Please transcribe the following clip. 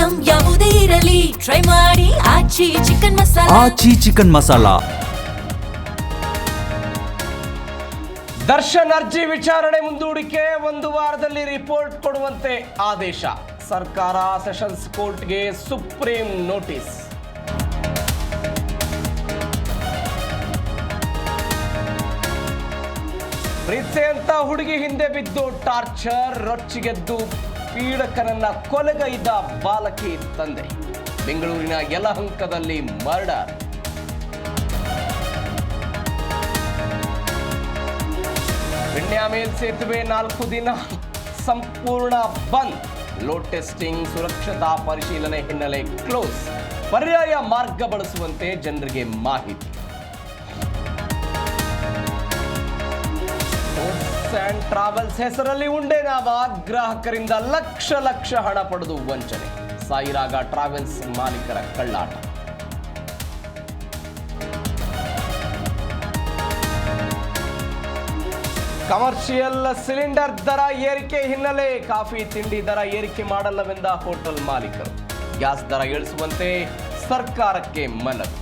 Item ಯಾವುದೇ ಇರಲಿ try ಮಾಡಿ ಆಚಿ ಚಿಕನ್ ಮಸಾಲಾ. ಆಚಿ ಚಿಕನ್ ಮಸಾಲಾ. ದರ್ಶನ್ ಅರ್ಜಿ ವಿಚಾರಣೆ ಮುಂದೂಡಿಕೆ, 1 ವಾರದಲ್ಲಿ ರಿಪೋರ್ಟ್ ಕೊಡುವಂತೆ ಆದೇಶ. ಸರ್ಕಾರ ಸೆಷನ್ಸ್ ಕೋರ್ಟ್ಗೆ ಸುಪ್ರೀಂ ನೋಟಿಸ್. ಪ್ರೀತಿ ಅಂತ ಹುಡುಗಿ ಹಿಂದೆ ಬಿದ್ದು ಟಾರ್ಚರ್, ರೊಚ್ಚಿಗೆದ್ದು ಪೀಡಕನನ್ನ ಕೊಲೆಗೈದ ಬಾಲಕಿ ತಂದೆ. ಬೆಂಗಳೂರಿನ ಯಲಹಂಕದಲ್ಲಿ ಮರ್ಡರ್. ವಿಣ್ಯ ಮೇಲ್ಸೇತುವೆ 4 ದಿನ ಸಂಪೂರ್ಣ ಬಂದ್. ಲೋಡ್ ಟೆಸ್ಟಿಂಗ್, ಸುರಕ್ಷತಾ ಪರಿಶೀಲನೆ ಹಿನ್ನೆಲೆ ಕ್ಲೋಸ್. ಪರ್ಯಾಯ ಮಾರ್ಗ ಬಳಸುವಂತೆ ಜನರಿಗೆ ಮಾಹಿತಿ. ಅಂಡ್ ಟ್ರಾವೆಲ್ಸ್ ಹೆಸರಲ್ಲಿ ಉಂಡೆನಾಮ, ಗ್ರಾಹಕರಿಂದ ಲಕ್ಷ ಹಣ ಪಡೆದು ವಂಚನೆ. ಸಾಯಿರಾಗ ಟ್ರಾವೆಲ್ಸ್ ಮಾಲೀಕರ ಕಳ್ಳಾಟ. ಕಮರ್ಷಿಯಲ್ ಸಿಲಿಂಡರ್ ದರ ಏರಿಕೆ ಹಿನ್ನೆಲೆ ಕಾಫಿ ತಿಂಡಿ ದರ ಏರಿಕೆ ಮಾಡಲ್ಲವೆಂದ ಹೋಟೆಲ್ ಮಾಲೀಕರು. ಗ್ಯಾಸ್ ದರ ಇಳಿಸುವಂತೆ ಸರ್ಕಾರಕ್ಕೆ ಮನವಿ.